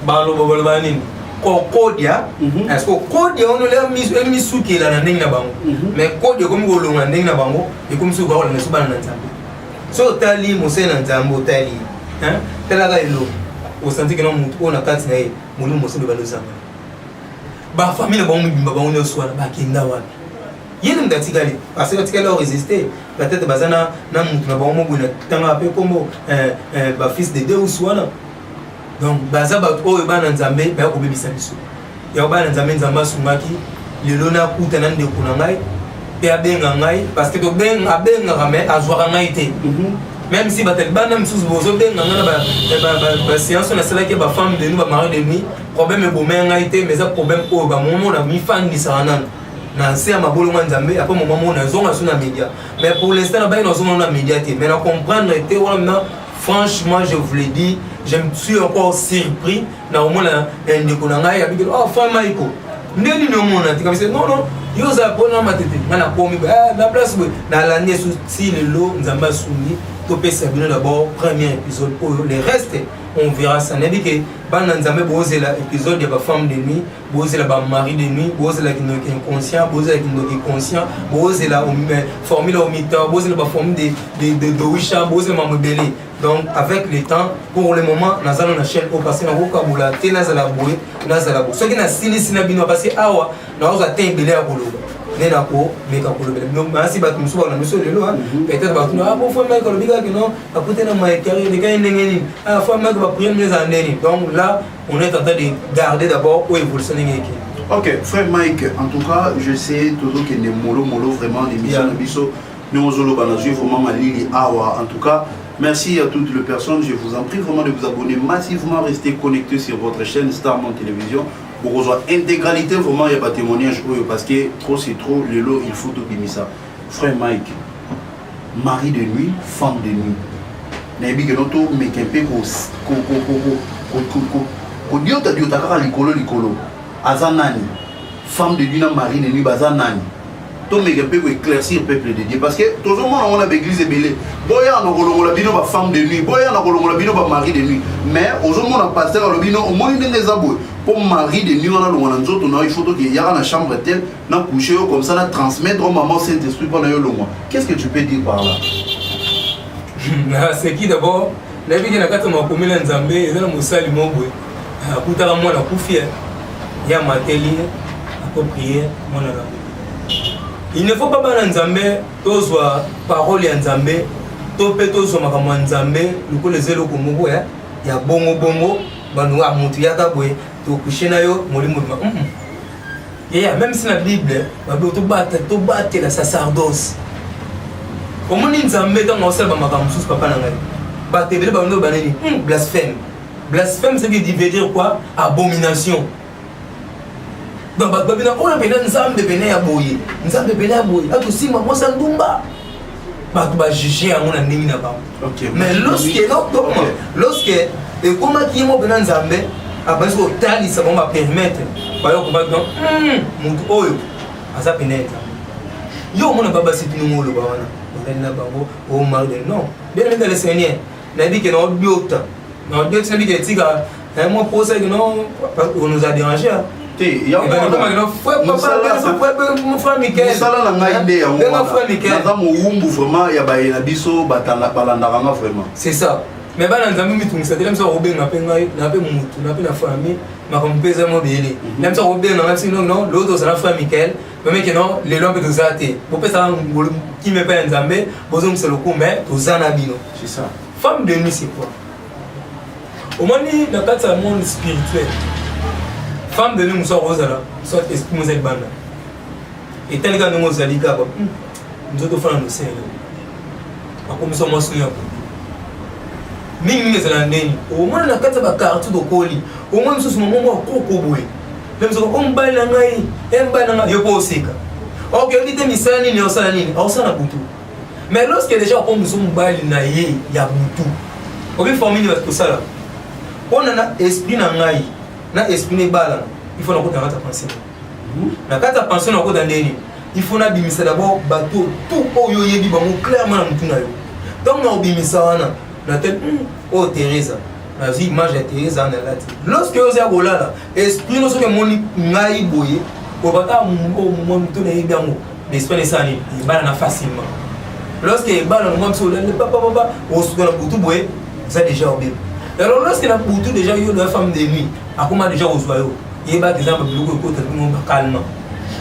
ba lo ba nini kodia est-ce que kodia on le misuki la ndenge na bango mais kodia comme go longa ndenge na bango et comme so ba la so ba na Nzambe so tali mose na Nzambe tali tala ga elo o senti que non mutu on a kati na ye mulu mose ba lo zanga ba famille ba mubimba ba on soit ba kinda wapi yene mdatikali parce que tikala résister peut-être bazana na mutu na ba mo buna tanga pe comme ba fils de Dieu ou soit donc baza ba oyo bana nzambe ba ko bebisa biso ya bana nzambe nzamba sungaki lelo na kuta na ndeko na ngai pe abenga ngai parce que to benga mais azwaka ngai te même si batel bana msusu bozo benga ngana ba séance na cela que ba femme de nous ba mari de nuit problème e bomenga ngai mais ça problème o ba momo na mi fandi sana na se ma bolo nzambe après mon maman na zonga sur na média mais pour l'instant na ba na zonga na média te mais na comprendre te wana franchement je vous le dis je me suis encore surpris na au moins un ndeko na ngai abi oh femme Maiko ndeni no mona te comme non yo za pona matete ngana komi na place na la nesu si le lo nzamba suni to pesa bino d'abord premier épisode pour le reste on verra ça n'est que bana nzambe boze la épisode ya ba femme de nuit boze la ba mari de nuit boze la kino inconscient boze la kino conscient boze la formule au mita boze la ba forme de wisha boze ma modèle donc avec le temps pour le moment nazalo na chaîne au passé na kokabula te nazala boye nazala bo soki na silisi na bino parce que awa na oza tembele ya koloba nena ko meka koloba donc merci ba tumsu ba na miso lelo peut-être ba tuna bo fo meka koloba que non apute na mai carré de gagne ngeni fo meka ba prier les années donc là on est en train de garder d'abord où évolution ngeki. Ok, frère Mike, en tout cas, je sais toujours qu'il y a molo vraiment l'émission de Bisso, nous on vraiment Malili Awa. En tout cas, merci à toutes les personnes. Je vous en prie vraiment de vous abonner massivement, rester connectés sur votre chaîne Starmont Télévision pour rejoindre l'intégralité. Vraiment, il y a pas de témoignage parce que trop c'est trop, le lot, il faut tout bien ça. Frère Mike, mari de nuit, femme de nuit. Nabi que notre mec un peu ko azanani femme de nuit na mari de nuit bazanani to meke pe ko éclaircir peuple de Dieu parce que tout le monde on a église belé boya na kolongola bino ba femme de nuit boya na kolongola bino ba mari de nuit mais aujourd'hui on a pasteur le bino au moins ndenge zabou pour mari de nuit on a longona nzoto na il faut que y a na chambre telle na coucher comme ça na transmettre au maman Saint-Esprit pour na yo longwa. Qu'est-ce que tu peux dire par là? C'est qui d'abord la vie na kata makomela nzambe ezana musali mobwe akutaka mwana kufia ya mateli ako prier mwana na. Il ne faut pas bana nzambe tozwa parole ya nzambe to pe tozwa makamwa nzambe luko lezelo komoko ya bongo bongo banu wa mutu ya kabwe to kushena yo molimo ma même si la Bible ba to battre la sacerdoce comment nzambe dans on sait ba makamwa sous papa na ngai ba tebele ba ndo baneni blasphème. Blasphème, c'est qui veut dire quoi? Abomination. Donc, on a besoin de venir à boyer. Nous avons besoin à boyer. Si maman s'en tomba, tu vas juger à mon ami là-bas. Mais lorsque, et comment qui est mon besoin de après ce que tali ça va permettre, par exemple, mon oyo, à sa pénètre. Yo, mon baba, c'est tout le monde le baba. Non, bien le Seigneur, il a dit que nous avons biota. Non, Dieu te dit que tu as moi procès que non, on nous a dérangé. Il y a mon frère Michael. C'est ça. Mais bah dans un meeting, c'est même ça Robin n'a pas la famille, ma compétition mobile. Même ça Robin n'a pas non, l'autre c'est la frère Michael. Mais mec non, les langues de zaté. Pour pas ça qui me paye en Zambé, besoin c'est le coup mais aux anabino. C'est ça. Femme de nuit c'est quoi? Au moins, dans le monde spirituel, femme de nous sommes roses là, soit esprit nous est bande. Et tel que nous sommes allés là, nous autres femmes nous sommes là. Comme nous sommes soignés. Nous sommes allés. Au moins, dans le quartier de Koli, au moins nous sommes moment Kokoboué. Nous sommes on baille la ngaï, on baille la ngaï, yo pas aussi. Ok, on dit que misani ni osanani, osana butu. Mais lorsque déjà comme nous sommes baille na ye, ya butu. Au bien famille va tout ça là. On a esprit na ngai na esprit ne bala il faut na kota ngata penser na kata penser na kota ndeni il faut na bimisa d'abord bateau tout oyo yebi bango clairement na mutuna yo donc na bimisa wana na tel oh Teresa na zi image de Teresa na lati lorsque vous ya bolala esprit no soke moni ngai boye ko bata mo mutuna yebi bango l'esprit ne sani il bala na facilement lorsque il bala no mo so le papa o so na butu boye ça déjà obé. Alors lorsque la boutou déjà eu la femme de nuit, à comment déjà au soyo, il y a des gens qui ont été calmes.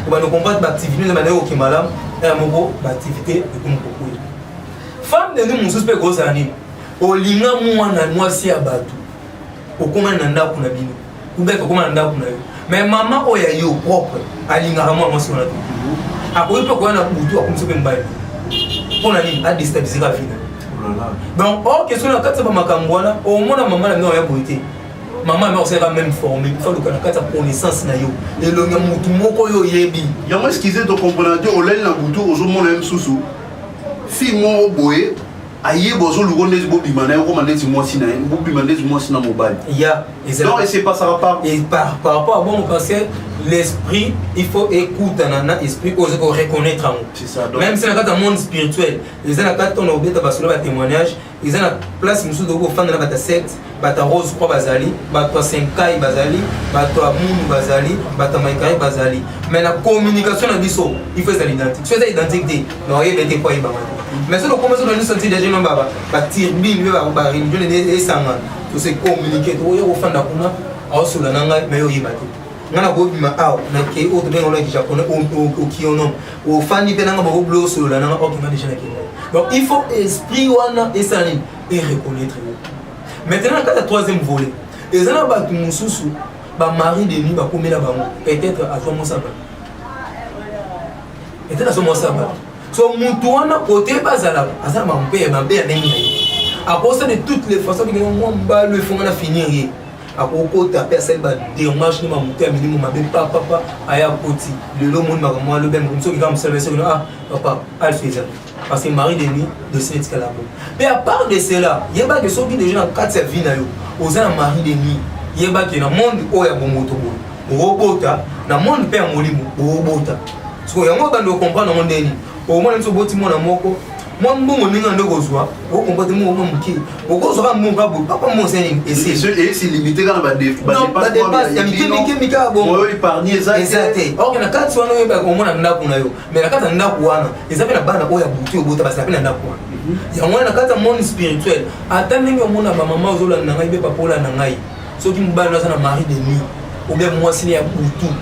On va nous comprendre l'activité de manière qui est malade, et à mon l'activité de beaucoup. Femme de nous, nous sommes gros années. Au linga moi si abatu. Au comment nanda kuna bino. Ou bien comment nanda kuna yo. Mais maman oya yo propre. Alinga moi sur la. Après peut quoi na butu comme ça ben bail. Pour la ligne à déstabiliser la vie. Donc or question la carte ba makambwana, au moins maman la no ya boité. Maman m'a aussi même formé, il faut que la connaissance na yo. Et le mutu moko yo yebi. Ya moi excusez de comprendre au lel na butu au jour mon même sousou. Fi mo boye aïe bozo le gondes bobi mané on commande du mois sina bobi mandé du mois sina mobile. Ya non et c'est pas ça rapport et par rapport à bon parce que l'esprit il faut écouter nana esprit oser reconnaître amour. C'est ça. Donc, même si dans le monde spirituel, ils ont la ton obéta parce que là témoignage, ils ont la place musu de go fan na bata secte, bata rose croix bazali, bata senkai bazali, bata amour bazali, bata maikai bazali. Mais la communication na biso, il faut ça l'identité. Tu fais l'identité. Non, il était pas ibama. Mais ça, le commence à nous sentir déjà non baba, bâtir bien, baba, religion et sanga. Tout c'est communiquer. Tu vois, au fond d'akuna, au sur la nanga, mais au yibati. Ngana ko bima aw na ke o to bengo ki japonais au kionom au fani pe nanga bo blo sur la nanga o ki ma déjà na ke. Donc il faut esprit wana et ça et reconnaître. Maintenant quand la troisième volet, les ana ba tumususu ba mari de nuit ba komela bango peut-être à son mosaba. Peut-être à son mosaba. So mutuana côté bazala azala mambe mambe ya nemi. À cause de toutes les façons que moi ba le fond na finir. À propos de personne qui démarche, nous avons minimum papa, aya poti, le lot monde m'a le même comme ça qui va me servir sur ah papa, elle fait ça. Parce que mari de nuit de cette là. Mais à part de cela, il y a pas de ceux qui déjà dans quatre vie na yo, aux un mari de nuit, il y a pas que dans monde où il y a bon moto bon. Robota, dans monde père molimo, robota. Parce que y a moi quand on comprend dans monde de nuit, au moins nous boti mon amoko. Moi, mon ninga ndo gozwa, au comportement mon qui, au gozwa mon babu, papa mon séning et c'est limité quand on va dépasse, il y a mika bon. Moi épargner ça. Exact. Or na carte sono yo ba ko mona ndaku na yo. Mais na carte ndaku wana, ezape na bana oya butu yo bota basa na ndaku wana. Ya mwana na carte monde spirituel. Ata ninga mona ba mama ozola na ngai be papa ola na ngai. Soki mbala na sana mari de nuit. Ou bien moi sini ya butu.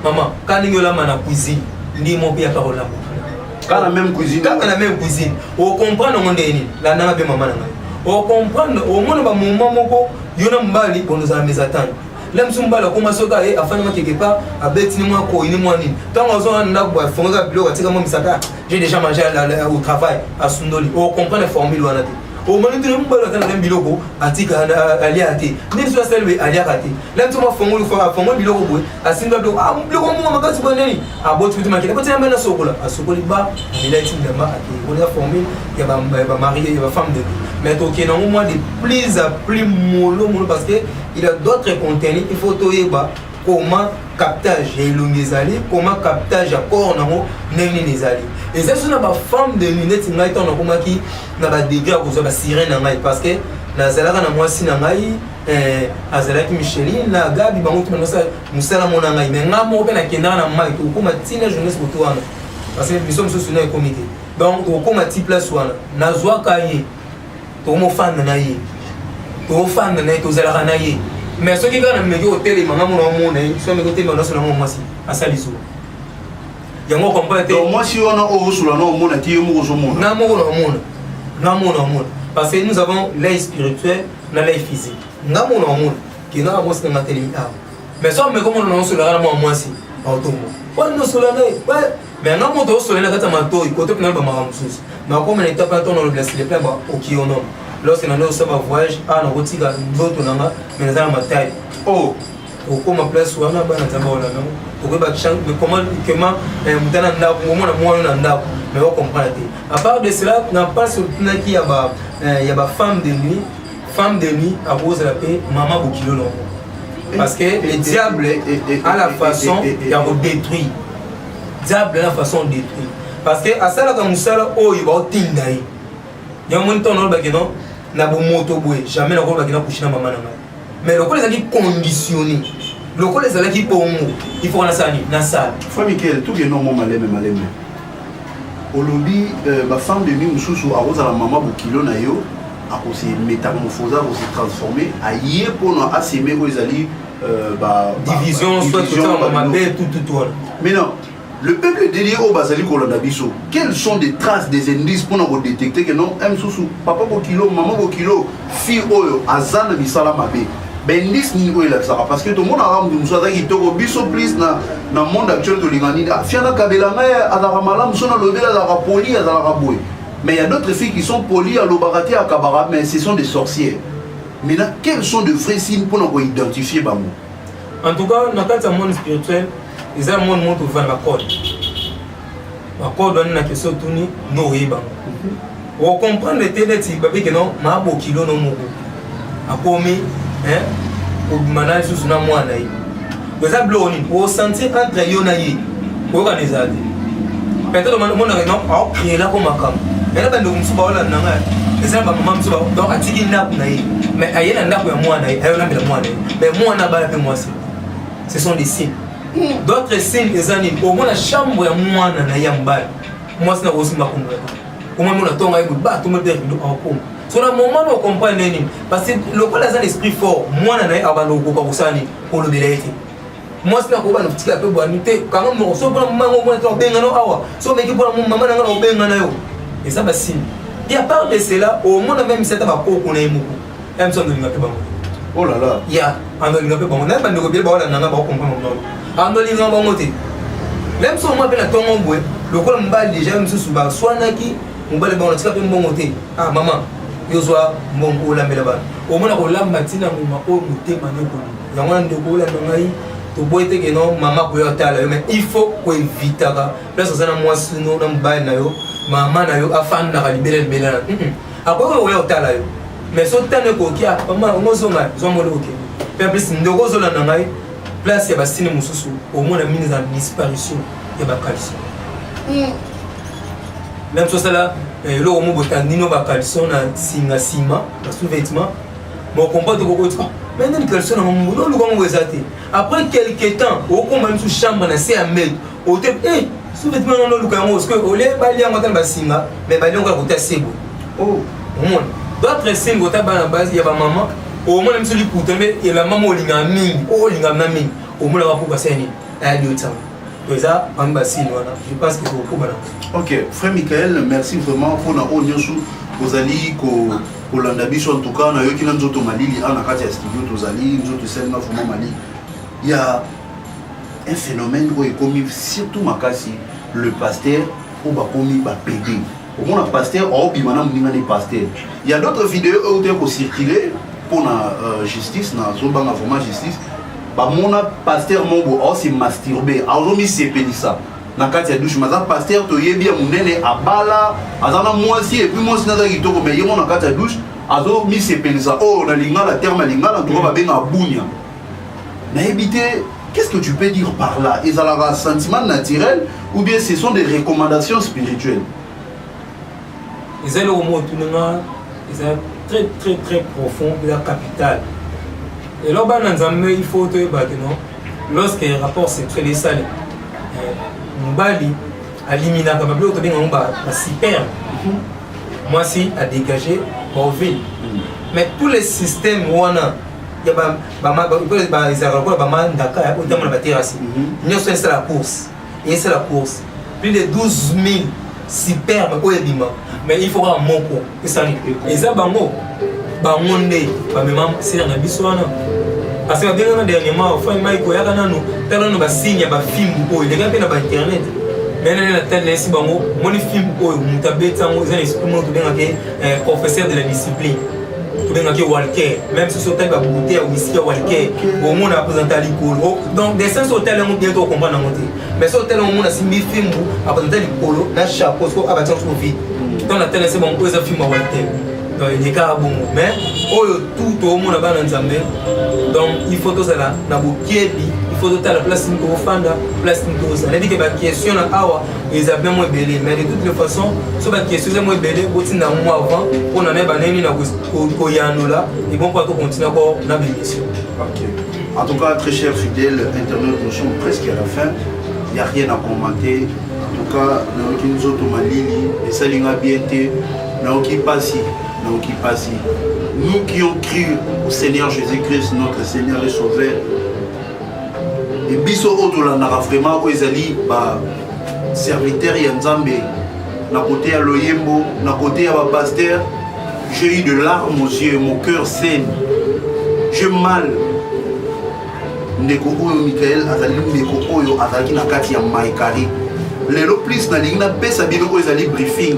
Mama, quand ninga la mana cuisine, ndi mo pia parola. Quand la même cuisine. Quand la même cuisine. On comprend le monde ni la nana be maman nana. On comprend au monde ba moment moko yona mbali bon nous a mes attentes. L'homme sumbala comme soka et afin de quelque part à bête ni moi ko ni moi ni. Tant on a nda bo fonga bilo atika mo misaka. J'ai déjà mangé au travail à Sundoli. On comprend les formules wana. Au moment de mbala tan dem biloko atika ali ate. Ni so selwe ali akate. L'homme suma fongo fa fongo biloko bo asinga do ah biloko mo makasi boneni. A botu tu makina. Botu mbana sokola. A sokoli ba il a été de ma ate. On a formé il y a marié il y a femme de mais donc il y a un moment de plus à plus mollo parce que il y a d'autres contenus il faut toyeba comment captage et longuezali comment captage à corps nango neni les ali et ça c'est une femme de lunettes ngai ton comment qui na ba degré à cause ba sirène ngai parce que na zalaka na moi si na ngai azalaki Micheline na Gabi bango tout ça musala mona ngai mais ngamo pe na kenda na mai ko kuma tina jeunesse pour toi parce que nous sommes sous un comité donc ko ma ti place wana na zwa kaye to mo fan na ye to fan na to zalaka na ye mais ceux qui gagnent me au télé maman mon ne so me côté mon sur moi si à saliso yango comprendre donc moi si on a au sur la non mon ti mo zo mon na mo parce que nous avons l'œil spirituel na l'œil physique na mon qui na mo c'est matériel mais ça me comment on sur la moi si autombo on sur la mais non mon dos sur la kata mato côté na ba maramsus na comme on étape on le blesse les plein ba au qui on lorsque nous avons voyage à nos routes d'autres nanga mais nous avons ma taille oh comme ma place où on a pas na tamba wala non pour que chaque comment mutana nda au moment moi on nda mais on comprend à part de cela n'a pas sur qui y a ba femme de nuit à cause de la paix maman bokilo non parce que le diable a la façon de détruire diable a la façon de détruire parce que à ça la musala oh il va tindai il y a un moment où on na bo moto boy jamais na ko ba kina kushina mama na ngai mais lokole ezali conditionné lokole ezali bongo il faut na sani na sala frère Michael tout est normal maleme olobi ba femme de nuit mususu a rosa la mama bokilo na yo a ko se métamorphoser ko se transformer a yé pour na assemer ko ezali division, soit tout ça. Maintenant, le peuple dédié au Basali Kolanabiso, quelles sont des traces, des indices pour nous détecter que non, papa Bokilo, maman Bokilo, fille Oyo, Azan Bisala Mabe. Ben indice ni Oyo là, parce que tout le monde a ramené qui toko biso plus dans le monde actuel de l'Ingani. Fiana Kabela Maya, Azara Malam, Sona Lobela, Azara Poli, Azara Raboué. Mais il y a d'autres filles qui sont polies à l'Obarati, à Kabara, mais ce sont des sorcières. Maintenant, quels sont de vrais signes pour nous identifier Bamou? En tout cas, dans le monde spirituel, ils ont un monde où ils la corde. La corde, on a une question de nous. On comprend les télés, que non, ma bokilo no moko. A commis, hein, au manage sous na moi naï. Vous avez bloni, vous sentez entre yonaï, vous organisez. Peut-être que mon non, ah, il est là comme un cam. Et là, ben nous sommes pas là, non, et ça va maman sommes donc à tigi n'a naï. Mais aïe n'a pas moi naï, aïe n'a pas moi naï. Mais moi n'a pas moi c'est. Ce sont des signes. D'autres signes, les années, au moins la chambre est moins naï en bas. Moi c'est aussi ma combat. Comment on a ton aïe bat, tout le monde est en com. Sur le moment où on comprend l'ennemi, parce que le cas là, c'est un esprit fort. Moi naï abandonné au Kabusani pour le bélété. Moi c'est un combat de petit peu bonité. Quand on se prend maman au moins ton bengano awa, so mais qui pour mon maman n'a au bengano. Et ça va signe. Et à part de cela, au moins même cette va pour qu'on ait beaucoup. Même si on ne l'a pas. Oh là là. Il y a un peu de bon. On n'a pas de copier, on n'a pas comprendre. En donnant bon côté. Même si on m'appelle à ton emboué, le col me bat déjà, même si souvent, soit naki, on va le bon, on bon côté. Ah maman, yo soit bon pour la là-bas. Au moins on l'a matina, on m'a au muté manoko. Il y a un de cola dans l'aïe. Tu peux être que non, maman peut être là, mais il faut qu'on évite ça. Là, ça c'est moi si nous on baille là yo, maman là yo afin de libérer le mélange. Après on est là yo. Mais ce temps que quoi, maman on se met, on me le ok. Puis plus nous on là dans l'aïe, place il y a bastine mususu, au moins la mise en disparition, il y a pas calcium. Même chose là, là au moins botandino ba calcium na sima, na sous-vêtement. Mon combat de coco. Maintenant, les personnes ont après quelques temps, au combat de chambre, c'est un mail. Au thème, eh, sous-vêtement, on a le cas où on est balayé en mode bassinga, mais balayé en côté assez beau. Oh, d'autres signes, au tabac à la base, il y a ma maman, au moins, même celui qui coûte, et la maman, il y a mine, oh, il y a mine, au moins, la pour passer à l'autre. Donc, ça, en bassin, je pense qu'il faut beaucoup balancer. Ok, frère Michael, merci vraiment pour la onyosu, vous allez pour l'andabiso en tout cas, on a eu qui nous autres Mali, on a quatre studios, tous allés, nous autres scènes, nous Mali. Il y a un phénomène où il commis surtout Makassi, le pasteur ou bah commis bah pédé. Au moins le pasteur, oh puis maintenant on dit pasteur. Il y a d'autres vidéos où il faut circuler pour la justice, na zoba na format justice. Bah mon pasteur mon beau, oh c'est masturbé, alors mis c'est pédé ça. Na kati ya douche maza pasteur to yebi munene abala azana mwasi et puis mwasi naza kitoko mais yemo na kati ya douche azo mi sepelisa oh na lingala terme lingala to ba benga bunya na éviter. Qu'est-ce que tu peux dire par là? Ils ont un sentiment naturel ou bien ce sont des recommandations spirituelles? Ils ont le mot ils sont très très très profond de la capitale. Et là il faut que lorsque les rapports sexuels salés Mbali a éliminé comme bleu to bien on va super moi si a dégagé pour ville mais tous les systèmes wana il y a ba ils ont ba mandaka au terme de la terrasse nous c'est la course et c'est la course plus de 12 000 super mais il faut un moko et ça et ça bango ba monde ba même c'est na biswana parce que bien dernièrement enfin Mike ya kana no tellement no ba signe ba film ko il gars na ba internet mais na telle si bango mon film ko mutabeta mo za esprit mo to bien que professeur de la discipline to bien que Walker même si c'est ba bouteille ou whisky Walker au monde a présenté l'icolo donc des sens hôtel on bientôt comprendre monter mais ce hôtel on a simbi film a présenté l'icolo na chapeau ko abattant sur vie dans la télé c'est bon ko za film Walker donc il y a bon mais tout au monde a dans Zambie donc il faut tout ça là na bokiebi il faut tout à la place ni ko fanda place ni ko ça dit que ba question na awa ils a bien moins belé mais de toutes les façons so ba question c'est moins belé botina mois avant on en est ba neni na ko yano là et bon pas tout continuer encore na bénédiction. OK. En tout cas très cher fidèle internaute, nous sommes presque à la fin. Il n'y a rien à commenter. En tout cas, nous qui nous autres malili et ça linga bien té, nous qui passe donc qui passe. Nous qui ont cru au Seigneur Jésus-Christ, notre Seigneur et Sauveur, et biso otolandaka vraiment oyo ezali serviteur ya Nzambe na côté ya loyembo, na côté ya pasteur, j'ai eu de larmes aux yeux, mon cœur saigne. J'ai mal. Ndeko oyo Michael azali ndeko oyo azali na kati ya Maikari. Lelo plus na lingi na pesa bino oyo ezali briefing.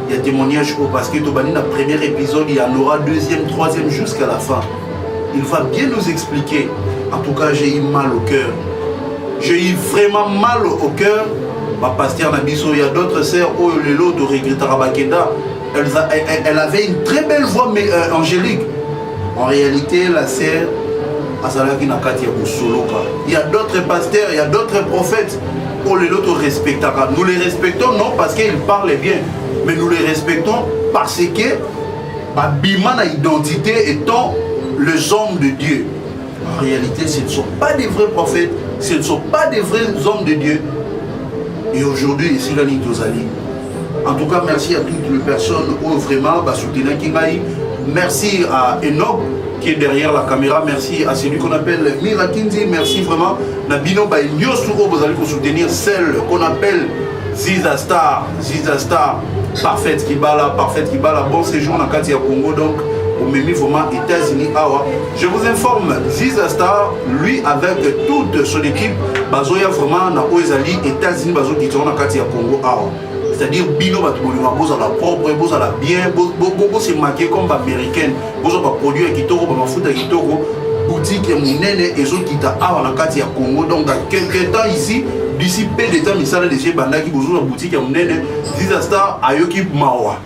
Il y a témoignage parce que Tobani na premier épisode, il y en aura deuxième, troisième jusqu'à la fin. Il va bien nous expliquer. En tout cas, j'ai eu mal au cœur. J'ai eu vraiment mal au cœur. Ma pasteur Nabiso, il y a d'autres sœurs, oh Lelo, de Regretta Rabakeda. Elle avait une très belle voix mais, angélique. En réalité, la sœur, il y a d'autres pasteurs, il y a d'autres prophètes. Oh Lelo, te respectons. Nous les respectons non parce qu'ils parlent bien, mais nous les respectons parce que Bimana identité étant les hommes de Dieu. En réalité, ce ne sont pas des vrais prophètes, ce ne sont pas des vrais hommes de Dieu. Et aujourd'hui, ici, la Nitozali. En tout cas, merci à toutes les personnes qui ont vraiment soutenu Kingaï. Merci à Enoch qui est derrière la caméra. Merci à celui qu'on appelle Mirakinzi. Merci vraiment. Nabino Baïnyosu, vous allez soutenir celle qu'on appelle Ziza Star. Ziza Star, parfaite Kibala, bon séjour dans Katia Congo. Donc, au même vraiment États-Unis. Je vous informe, Ziza Star, lui avec toute son équipe, Bazoya vraiment na Oezali, États-Unis, Bazo qui sont dans Katia Congo. C'est-à-dire, Bino Batoubolima, vous avez la propre, vous avez la bien, vous se maquillé comme américaine, vous avez un produit qui toro, vous avez un kitoko, boutique et mounene et autres qui t'a dans Katia Congo. Donc, dans quelques temps ici, d'ici peu de temps, il s'est déjà bandaki, vous avez une boutique et mounene, Ziza Star, Ayoki Mawa.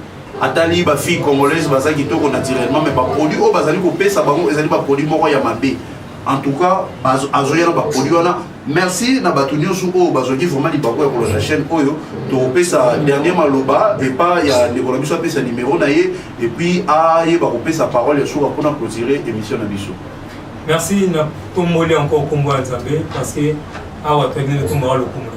Atali ba fille congolaise baza kitoko naturellement mais pas produit au bazali ko pesa bango ezali ba produit moko ya mabe. En tout cas azoya na ba produit wana. Merci na batunyo su o bazoki vraiment li bako ya ko la chaîne oyo to pesa dernier maloba et pas ya le ko biso pesa numéro na ye et puis ye ba ko pesa parole sur pour na clôturer émission na biso. Merci na tomoli encore kombo Nzambe parce que awa tengene tomora le kombo.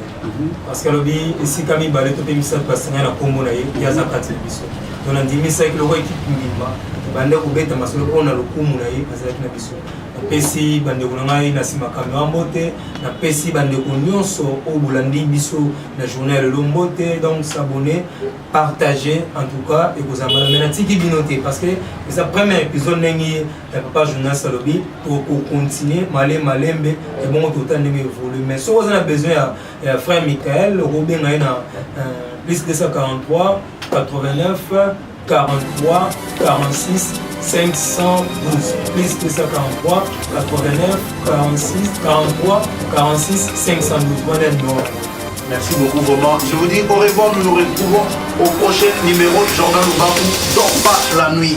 Parce que lobi ici kami balé to pemisa pasanga na kombo na ye ya zakati biso. On a dit que le roi équipe Mimba, bande kubeta masolo on a le kumu na ye azaki na biso. Na pesi bande kunanga na sima kamera mbote, na pesi bande kunyonso o bulandi biso na journée le mbote, donc s'abonner, partager en tout cas et vous amener maintenant tiki binoté parce que c'est le premier épisode nengi papa journal salobi pour continuer malé malembe et bon total de évoluer. Mais si vous avez besoin à frère Michael, Robin na plus 243 89 43 46 512 plus 243 89 46 43 46 512. Merci beaucoup vraiment. Je vous dis au revoir, nous nous retrouvons au prochain numéro de Journal Lubaku. Dors pas la nuit.